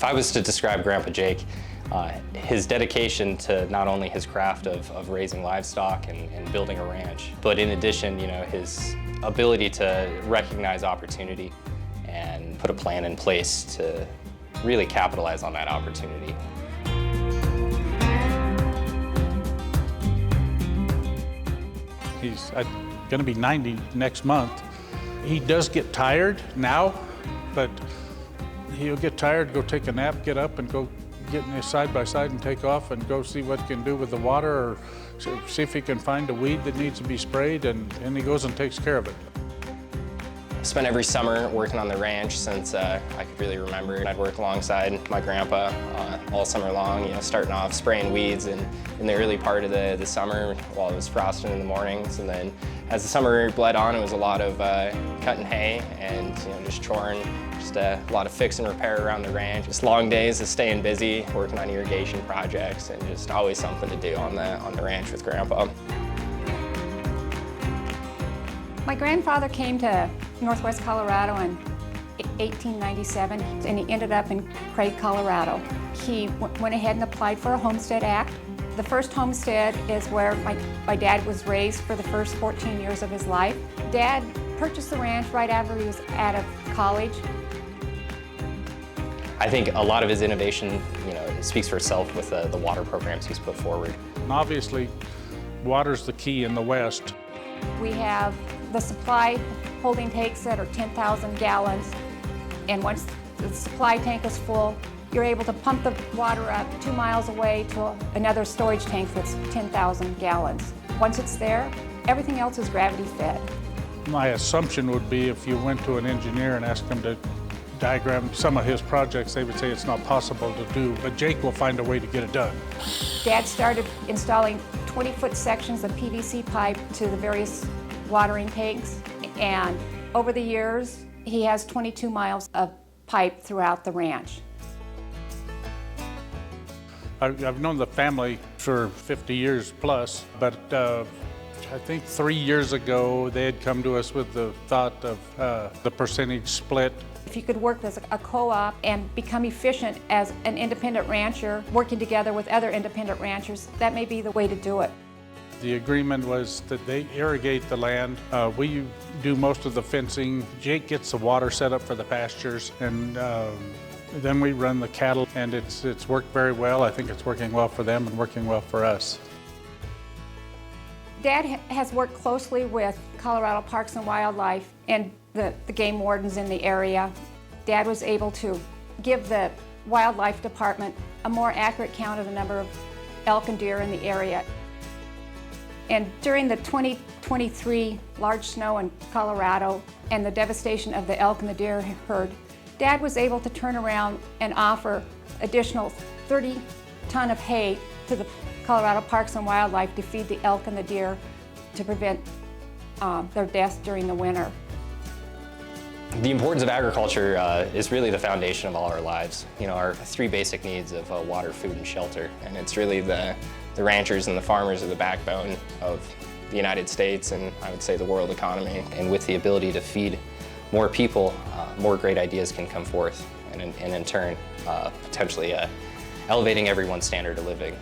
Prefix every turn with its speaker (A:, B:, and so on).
A: If I was to describe Grandpa Jake, his dedication to not only his craft of raising livestock and building a ranch, but in addition, his ability to recognize opportunity and put a plan in place to really capitalize on that opportunity.
B: He's going to be 90 next month. He does get tired now, but he'll get tired, go take a nap, get up and go get in his side-by-side and take off and go see what he can do with the water or see if he can find a weed that needs to be sprayed, and he goes and takes care of it.
A: I spent every summer working on the ranch since I could really remember. I'd work alongside my grandpa all summer long, starting off spraying weeds in the early part of the summer while it was frosting in the mornings. And then as the summer bled on, it was a lot of cutting hay and just choring, just a lot of fix and repair around the ranch. Just long days of staying busy, working on irrigation projects, and just always something to do on the ranch with Grandpa.
C: My grandfather came to Northwest Colorado in 1897, and he ended up in Craig, Colorado. He went ahead and applied for a Homestead Act. The first homestead is where my dad was raised for the first 14 years of his life. Dad purchased the ranch right after he was out of college.
A: I think a lot of his innovation, speaks for itself with the water programs he's put forward.
B: And obviously, water's the key in the West.
C: We have the supply holding tanks that are 10,000 gallons, and once the supply tank is full, you're able to pump the water up 2 miles away to another storage tank that's 10,000 gallons. Once it's there, everything else is gravity fed.
B: My assumption would be if you went to an engineer and asked him to diagram some of his projects, they would say it's not possible to do, but Jake will find a way to get it done.
C: Dad started installing 20-foot sections of PVC pipe to the various watering tanks, and over the years, he has 22 miles of pipe throughout the ranch.
B: I've known the family for 50 years plus, but I think 3 years ago, they had come to us with the thought of the percentage split.
C: If you could work as a co-op and become efficient as an independent rancher, working together with other independent ranchers, that may be the way to do it.
B: The agreement was that they irrigate the land. We do most of the fencing. Jake gets the water set up for the pastures, and then we run the cattle, and it's worked very well. I think it's working well for them and working well for us.
C: Dad has worked closely with Colorado Parks and Wildlife and the game wardens in the area. Dad was able to give the wildlife department a more accurate count of the number of elk and deer in the area. And during the 2023 large snow in Colorado and the devastation of the elk and the deer herd, Dad was able to turn around and offer additional 30 ton of hay to the Colorado Parks and Wildlife to feed the elk and the deer to prevent their deaths during the winter.
A: The importance of agriculture is really the foundation of all our lives. Our three basic needs of water, food, and shelter. And it's really the ranchers and the farmers are the backbone of the United States and I would say the world economy. And with the ability to feed more people, more great ideas can come forth and in turn, potentially elevating everyone's standard of living.